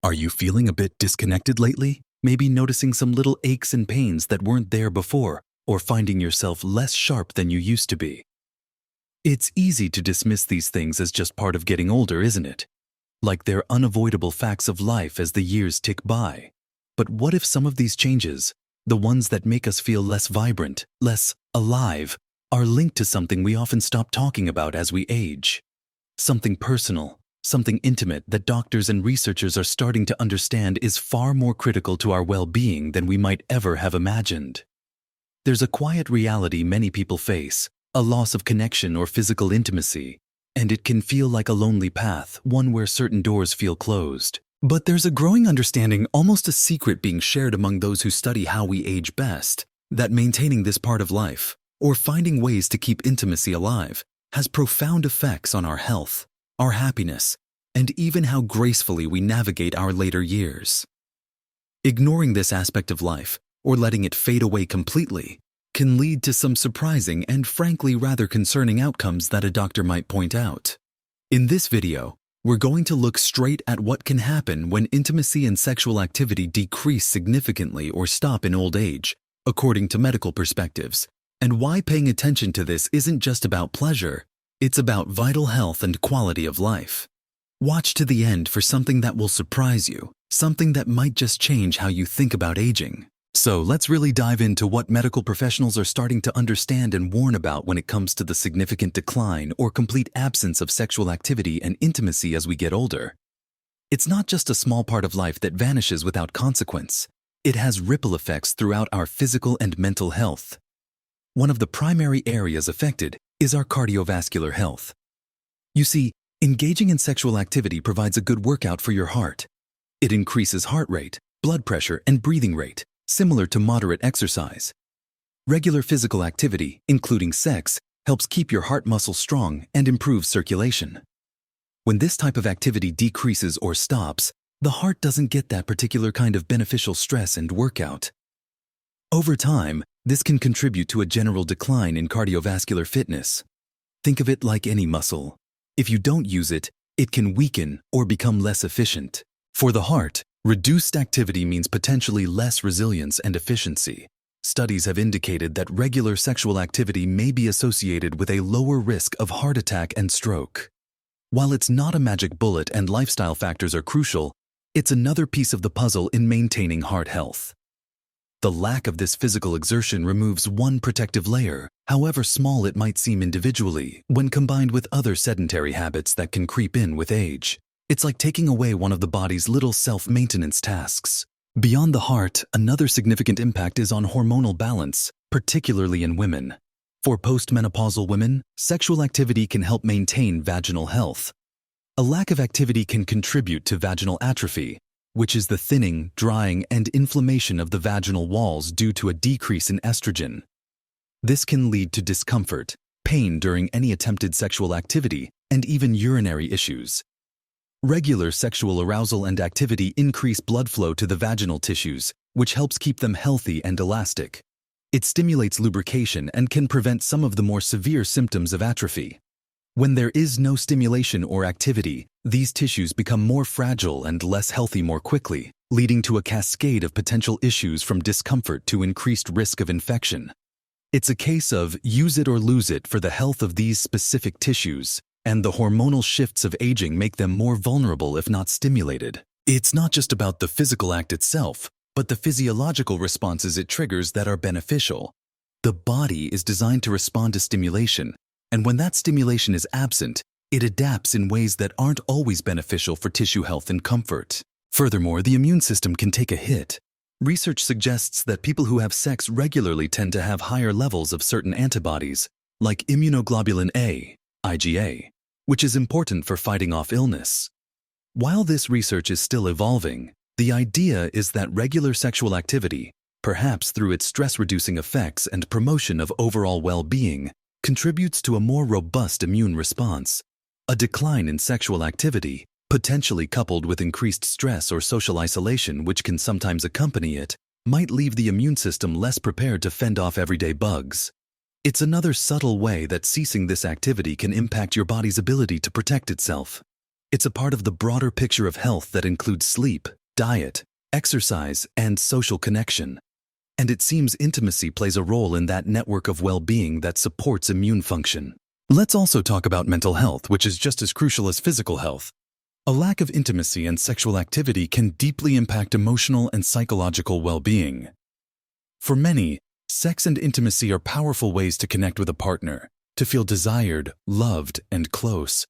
Are you feeling a bit disconnected lately? Maybe noticing some little aches and pains that weren't there before, or finding yourself less sharp than you used to be. It's easy to dismiss these things as just part of getting older, isn't it? Like they're unavoidable facts of life as the years tick by. But what if some of these changes, the ones that make us feel less vibrant, less alive, are linked to something we often stop talking about as we age? Something personal, something intimate that doctors and researchers are starting to understand is far more critical to our well-being than we might ever have imagined. There's a quiet reality many people face, a loss of connection or physical intimacy, and it can feel like a lonely path, one where certain doors feel closed. But there's a growing understanding, almost a secret being shared among those who study how we age best, that maintaining this part of life, or finding ways to keep intimacy alive, has profound effects on our health, our happiness, and even how gracefully we navigate our later years. Ignoring this aspect of life, or letting it fade away completely, can lead to some surprising and frankly rather concerning outcomes that a doctor might point out. In this video, we're going to look straight at what can happen when intimacy and sexual activity decrease significantly or stop in old age, according to medical perspectives, and why paying attention to this isn't just about pleasure, it's about vital health and quality of life. Watch to the end for something that will surprise you, something that might just change how you think about aging. So let's really dive into what medical professionals are starting to understand and warn about when it comes to the significant decline or complete absence of sexual activity and intimacy as we get older. It's not just a small part of life that vanishes without consequence. It has ripple effects throughout our physical and mental health. One of the primary areas affected is our cardiovascular health. You see, engaging in sexual activity provides a good workout for your heart. It increases heart rate, blood pressure, and breathing rate, similar to moderate exercise. Regular physical activity, including sex, helps keep your heart muscle strong and improves circulation. When this type of activity decreases or stops, the heart doesn't get that particular kind of beneficial stress and workout. Over time, this can contribute to a general decline in cardiovascular fitness. Think of it like any muscle. If you don't use it, it can weaken or become less efficient. For the heart, reduced activity means potentially less resilience and efficiency. Studies have indicated that regular sexual activity may be associated with a lower risk of heart attack and stroke. While it's not a magic bullet and lifestyle factors are crucial, it's another piece of the puzzle in maintaining heart health. The lack of this physical exertion removes one protective layer, however small it might seem individually, when combined with other sedentary habits that can creep in with age. It's like taking away one of the body's little self-maintenance tasks. Beyond the heart, another significant impact is on hormonal balance, particularly in women. For postmenopausal women, sexual activity can help maintain vaginal health. A lack of activity can contribute to vaginal atrophy, which is the thinning, drying, and inflammation of the vaginal walls due to a decrease in estrogen. This can lead to discomfort, pain during any attempted sexual activity, and even urinary issues. Regular sexual arousal and activity increase blood flow to the vaginal tissues, which helps keep them healthy and elastic. It stimulates lubrication and can prevent some of the more severe symptoms of atrophy. When there is no stimulation or activity, these tissues become more fragile and less healthy more quickly, leading to a cascade of potential issues from discomfort to increased risk of infection. It's a case of use it or lose it for the health of these specific tissues, and the hormonal shifts of aging make them more vulnerable if not stimulated. It's not just about the physical act itself, but the physiological responses it triggers that are beneficial. The body is designed to respond to stimulation, and when that stimulation is absent, it adapts in ways that aren't always beneficial for tissue health and comfort. Furthermore, the immune system can take a hit. Research suggests that people who have sex regularly tend to have higher levels of certain antibodies, like immunoglobulin A, IgA, which is important for fighting off illness. While this research is still evolving, the idea is that regular sexual activity, perhaps through its stress-reducing effects and promotion of overall well-being, contributes to a more robust immune response. A decline in sexual activity, potentially coupled with increased stress or social isolation which can sometimes accompany it, might leave the immune system less prepared to fend off everyday bugs. It's another subtle way that ceasing this activity can impact your body's ability to protect itself. It's a part of the broader picture of health that includes sleep, diet, exercise, and social connection. And it seems intimacy plays a role in that network of well-being that supports immune function. Let's also talk about mental health, which is just as crucial as physical health. A lack of intimacy and sexual activity can deeply impact emotional and psychological well-being. For many, sex and intimacy are powerful ways to connect with a partner, to feel desired, loved, and close.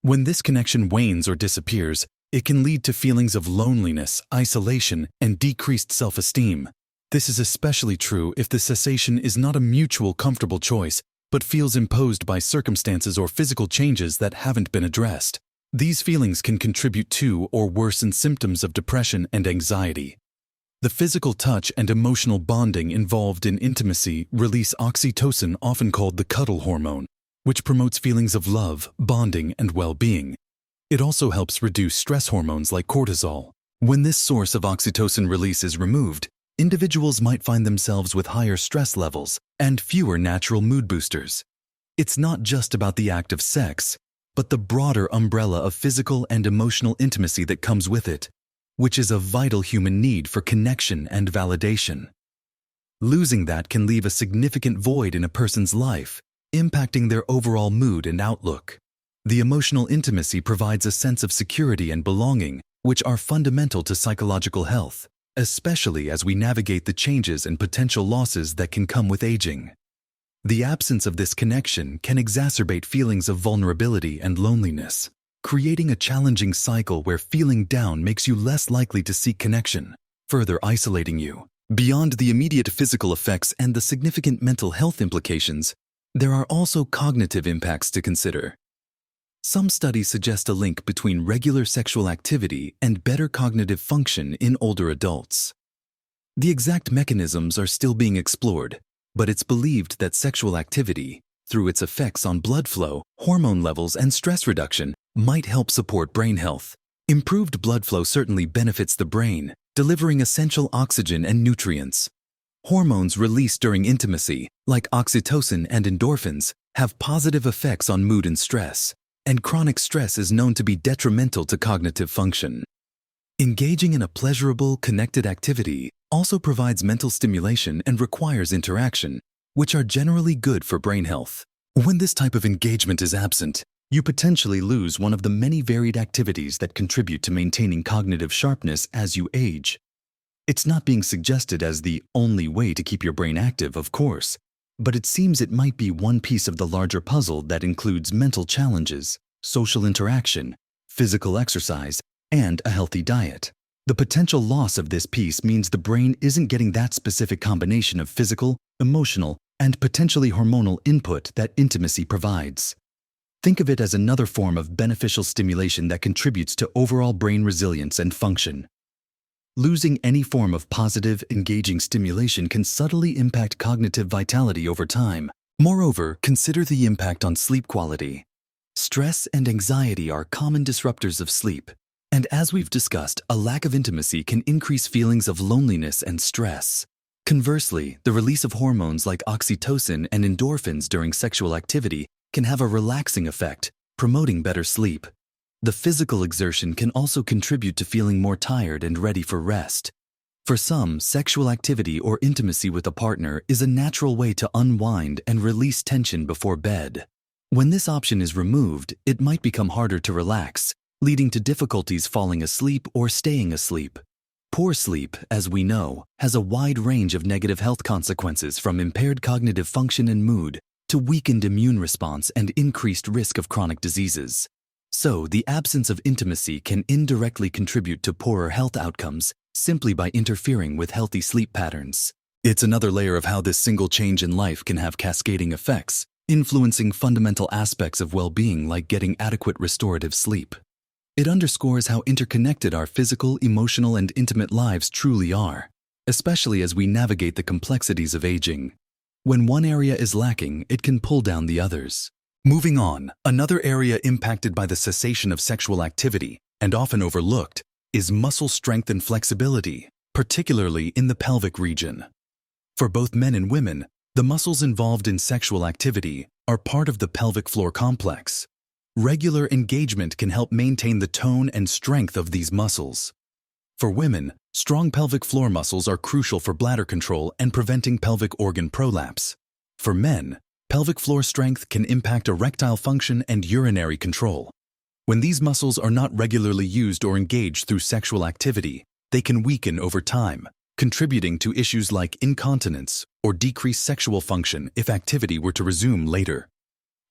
When this connection wanes or disappears, it can lead to feelings of loneliness, isolation, and decreased self-esteem. This is especially true if the cessation is not a mutual, comfortable choice, but feels imposed by circumstances or physical changes that haven't been addressed. These feelings can contribute to or worsen symptoms of depression and anxiety. The physical touch and emotional bonding involved in intimacy release oxytocin, often called the cuddle hormone, which promotes feelings of love, bonding, and well-being. It also helps reduce stress hormones like cortisol. When this source of oxytocin release is removed, individuals might find themselves with higher stress levels and fewer natural mood boosters. It's not just about the act of sex, but the broader umbrella of physical and emotional intimacy that comes with it, which is a vital human need for connection and validation. Losing that can leave a significant void in a person's life, impacting their overall mood and outlook. The emotional intimacy provides a sense of security and belonging, which are fundamental to psychological health, especially as we navigate the changes and potential losses that can come with aging. The absence of this connection can exacerbate feelings of vulnerability and loneliness, creating a challenging cycle where feeling down makes you less likely to seek connection, further isolating you. Beyond the immediate physical effects and the significant mental health implications, there are also cognitive impacts to consider. Some studies suggest a link between regular sexual activity and better cognitive function in older adults. The exact mechanisms are still being explored, but it's believed that sexual activity, through its effects on blood flow, hormone levels, and stress reduction, might help support brain health. Improved blood flow certainly benefits the brain, delivering essential oxygen and nutrients. Hormones released during intimacy, like oxytocin and endorphins, have positive effects on mood and stress, and chronic stress is known to be detrimental to cognitive function. Engaging in a pleasurable, connected activity also provides mental stimulation and requires interaction, which are generally good for brain health. When this type of engagement is absent, you potentially lose one of the many varied activities that contribute to maintaining cognitive sharpness as you age. It's not being suggested as the only way to keep your brain active, of course, but it seems it might be one piece of the larger puzzle that includes mental challenges, social interaction, physical exercise, and a healthy diet. The potential loss of this piece means the brain isn't getting that specific combination of physical, emotional, and potentially hormonal input that intimacy provides. Think of it as another form of beneficial stimulation that contributes to overall brain resilience and function. Losing any form of positive, engaging stimulation can subtly impact cognitive vitality over time. Moreover, consider the impact on sleep quality. Stress and anxiety are common disruptors of sleep, and as we've discussed, a lack of intimacy can increase feelings of loneliness and stress. Conversely, the release of hormones like oxytocin and endorphins during sexual activity can have a relaxing effect, promoting better sleep. The physical exertion can also contribute to feeling more tired and ready for rest. For some, sexual activity or intimacy with a partner is a natural way to unwind and release tension before bed. When this option is removed, it might become harder to relax, leading to difficulties falling asleep or staying asleep. Poor sleep, as we know, has a wide range of negative health consequences, from impaired cognitive function and mood to weakened immune response and increased risk of chronic diseases. So, the absence of intimacy can indirectly contribute to poorer health outcomes simply by interfering with healthy sleep patterns. It's another layer of how this single change in life can have cascading effects, influencing fundamental aspects of well-being like getting adequate restorative sleep. It underscores how interconnected our physical, emotional, and intimate lives truly are, especially as we navigate the complexities of aging. When one area is lacking, it can pull down the others. Moving on, another area impacted by the cessation of sexual activity, and often overlooked, is muscle strength and flexibility, particularly in the pelvic region. For both men and women, the muscles involved in sexual activity are part of the pelvic floor complex. Regular engagement can help maintain the tone and strength of these muscles. For women, strong pelvic floor muscles are crucial for bladder control and preventing pelvic organ prolapse. For men, pelvic floor strength can impact erectile function and urinary control. When these muscles are not regularly used or engaged through sexual activity, they can weaken over time, contributing to issues like incontinence or decreased sexual function if activity were to resume later.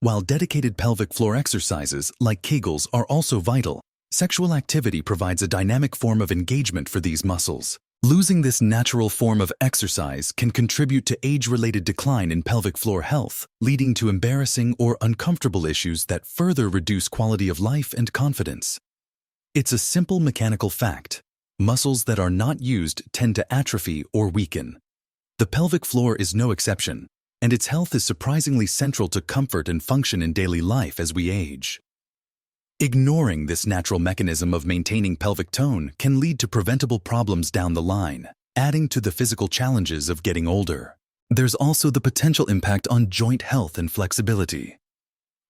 While dedicated pelvic floor exercises like Kegels are also vital, sexual activity provides a dynamic form of engagement for these muscles. Losing this natural form of exercise can contribute to age-related decline in pelvic floor health, leading to embarrassing or uncomfortable issues that further reduce quality of life and confidence. It's a simple mechanical fact. Muscles that are not used tend to atrophy or weaken. The pelvic floor is no exception, and its health is surprisingly central to comfort and function in daily life as we age. Ignoring this natural mechanism of maintaining pelvic tone can lead to preventable problems down the line, adding to the physical challenges of getting older. There's also the potential impact on joint health and flexibility.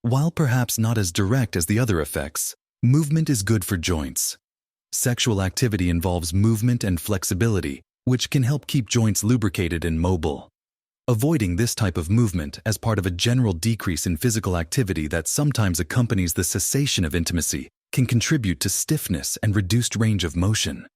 While perhaps not as direct as the other effects, movement is good for joints. Sexual activity involves movement and flexibility, which can help keep joints lubricated and mobile. Avoiding this type of movement as part of a general decrease in physical activity that sometimes accompanies the cessation of intimacy can contribute to stiffness and reduced range of motion.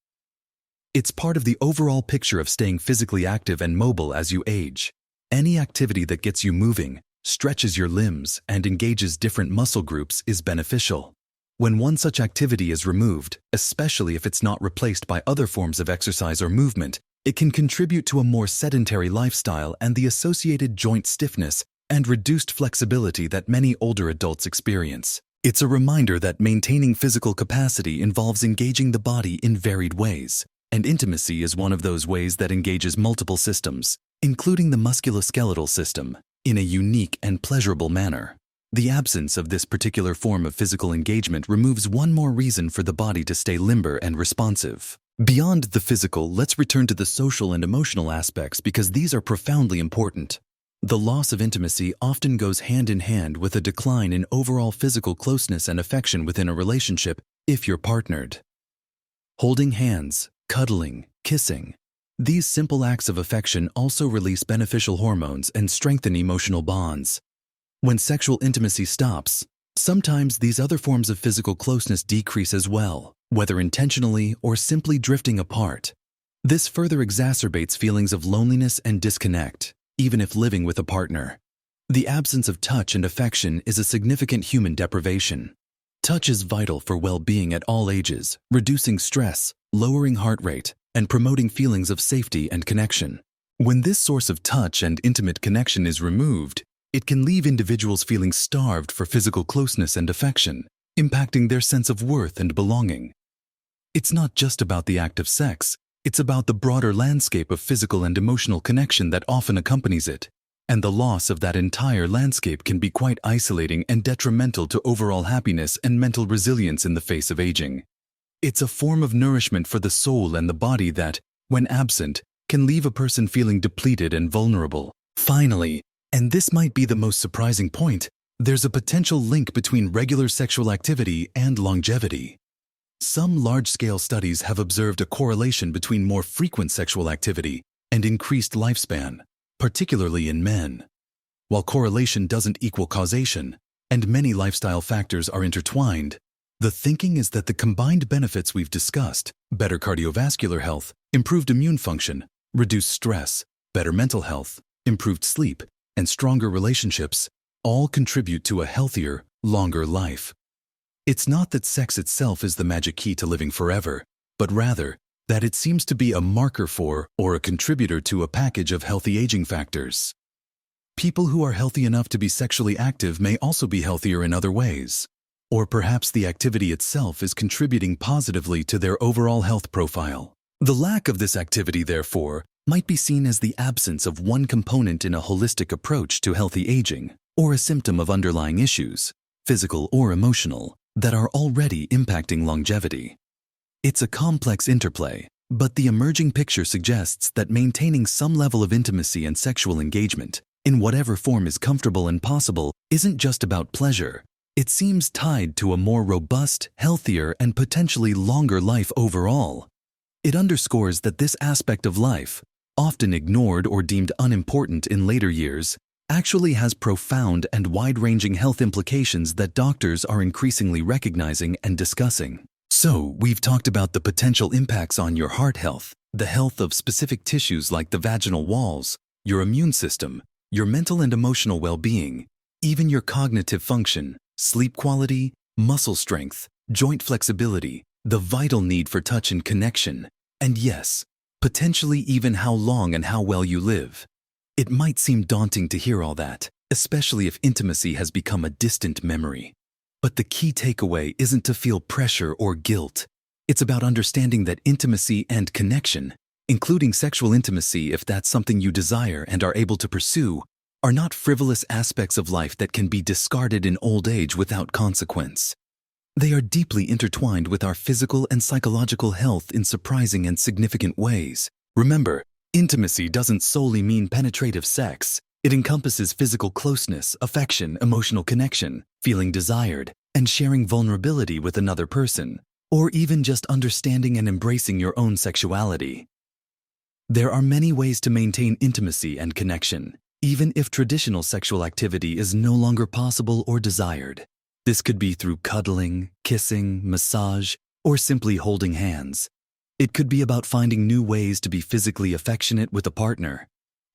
It's part of the overall picture of staying physically active and mobile as you age. Any activity that gets you moving, stretches your limbs, and engages different muscle groups is beneficial. When one such activity is removed, especially if it's not replaced by other forms of exercise or movement, it can contribute to a more sedentary lifestyle and the associated joint stiffness and reduced flexibility that many older adults experience. It's a reminder that maintaining physical capacity involves engaging the body in varied ways, and intimacy is one of those ways that engages multiple systems, including the musculoskeletal system, in a unique and pleasurable manner. The absence of this particular form of physical engagement removes one more reason for the body to stay limber and responsive. Beyond the physical, let's return to the social and emotional aspects because these are profoundly important. The loss of intimacy often goes hand in hand with a decline in overall physical closeness and affection within a relationship if you're partnered. Holding hands, cuddling, kissing. These simple acts of affection also release beneficial hormones and strengthen emotional bonds. When sexual intimacy stops, sometimes these other forms of physical closeness decrease as well, whether intentionally or simply drifting apart. This further exacerbates feelings of loneliness and disconnect, even if living with a partner. The absence of touch and affection is a significant human deprivation. Touch is vital for well-being at all ages, reducing stress, lowering heart rate, and promoting feelings of safety and connection. When this source of touch and intimate connection is removed, it can leave individuals feeling starved for physical closeness and affection, impacting their sense of worth and belonging. It's not just about the act of sex, it's about the broader landscape of physical and emotional connection that often accompanies it, and the loss of that entire landscape can be quite isolating and detrimental to overall happiness and mental resilience in the face of aging. It's a form of nourishment for the soul and the body that, when absent, can leave a person feeling depleted and vulnerable. Finally, and this might be the most surprising point, there's a potential link between regular sexual activity and longevity. Some large-scale studies have observed a correlation between more frequent sexual activity and increased lifespan, particularly in men. While correlation doesn't equal causation, and many lifestyle factors are intertwined, the thinking is that the combined benefits we've discussed, better cardiovascular health, improved immune function, reduced stress, better mental health, improved sleep, and stronger relationships, all contribute to a healthier, longer life. It's not that sex itself is the magic key to living forever, but rather that it seems to be a marker for or a contributor to a package of healthy aging factors. People who are healthy enough to be sexually active may also be healthier in other ways, or perhaps the activity itself is contributing positively to their overall health profile. The lack of this activity, therefore, might be seen as the absence of one component in a holistic approach to healthy aging, or a symptom of underlying issues, physical or emotional, that are already impacting longevity. It's a complex interplay, but the emerging picture suggests that maintaining some level of intimacy and sexual engagement, in whatever form is comfortable and possible, isn't just about pleasure, It seems tied to a more robust, healthier, and potentially longer life overall. It underscores that this aspect of life, often ignored or deemed unimportant in later years, actually has profound and wide-ranging health implications that doctors are increasingly recognizing and discussing. So, we've talked about the potential impacts on your heart health, the health of specific tissues like the vaginal walls, your immune system, your mental and emotional well-being, even your cognitive function, sleep quality, muscle strength, joint flexibility, the vital need for touch and connection, and yes, potentially even how long and how well you live. It might seem daunting to hear all that, especially if intimacy has become a distant memory. But the key takeaway isn't to feel pressure or guilt. It's about understanding that intimacy and connection, including sexual intimacy if that's something you desire and are able to pursue, are not frivolous aspects of life that can be discarded in old age without consequence. They are deeply intertwined with our physical and psychological health in surprising and significant ways. Remember, intimacy doesn't solely mean penetrative sex. It encompasses physical closeness, affection, emotional connection, feeling desired, and sharing vulnerability with another person, or even just understanding and embracing your own sexuality. There are many ways to maintain intimacy and connection, even if traditional sexual activity is no longer possible or desired. This could be through cuddling, kissing, massage, or simply holding hands. It could be about finding new ways to be physically affectionate with a partner.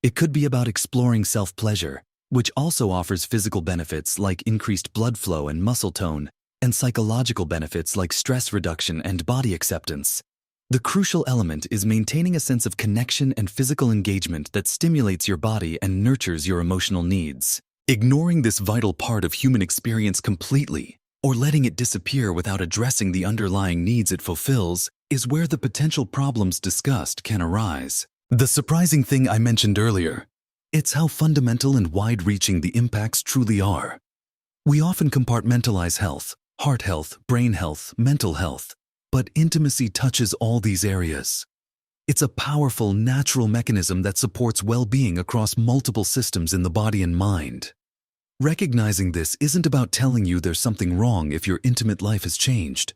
It could be about exploring self-pleasure, which also offers physical benefits like increased blood flow and muscle tone, and psychological benefits like stress reduction and body acceptance. The crucial element is maintaining a sense of connection and physical engagement that stimulates your body and nurtures your emotional needs. Ignoring this vital part of human experience completely, or letting it disappear without addressing the underlying needs it fulfills, is where the potential problems discussed can arise. The surprising thing I mentioned earlier, it's how fundamental and wide-reaching the impacts truly are. We often compartmentalize health, heart health, brain health, mental health, but intimacy touches all these areas. It's a powerful, natural mechanism that supports well-being across multiple systems in the body and mind. Recognizing this isn't about telling you there's something wrong if your intimate life has changed.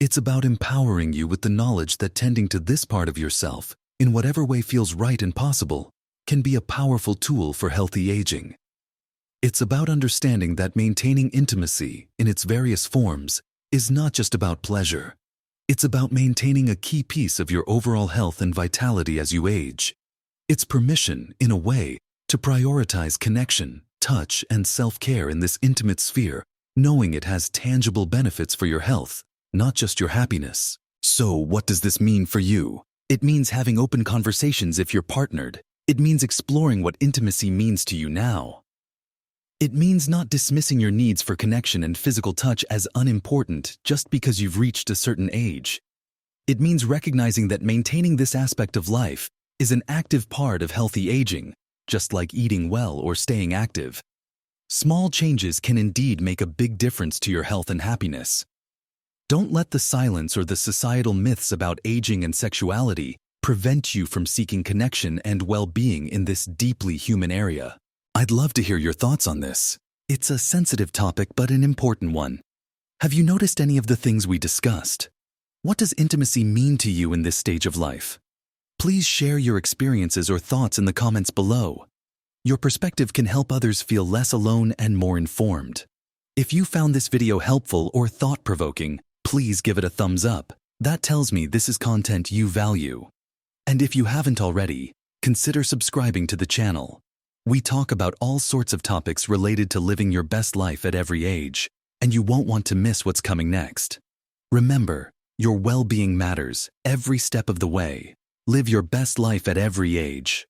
It's about empowering you with the knowledge that tending to this part of yourself, in whatever way feels right and possible, can be a powerful tool for healthy aging. It's about understanding that maintaining intimacy, in its various forms, is not just about pleasure. It's about maintaining a key piece of your overall health and vitality as you age. It's permission, in a way, to prioritize connection, touch, and self-care in this intimate sphere, knowing it has tangible benefits for your health, not just your happiness. So, what does this mean for you? It means having open conversations if you're partnered. It means exploring what intimacy means to you now. It means not dismissing your needs for connection and physical touch as unimportant just because you've reached a certain age. It means recognizing that maintaining this aspect of life is an active part of healthy aging, just like eating well or staying active. Small changes can indeed make a big difference to your health and happiness. Don't let the silence or the societal myths about aging and sexuality prevent you from seeking connection and well-being in this deeply human area. I'd love to hear your thoughts on this. It's a sensitive topic, but an important one. Have you noticed any of the things we discussed? What does intimacy mean to you in this stage of life? Please share your experiences or thoughts in the comments below. Your perspective can help others feel less alone and more informed. If you found this video helpful or thought-provoking, please give it a thumbs up. That tells me this is content you value. And if you haven't already, consider subscribing to the channel. We talk about all sorts of topics related to living your best life at every age, and you won't want to miss what's coming next. Remember, your well-being matters every step of the way. Live your best life at every age.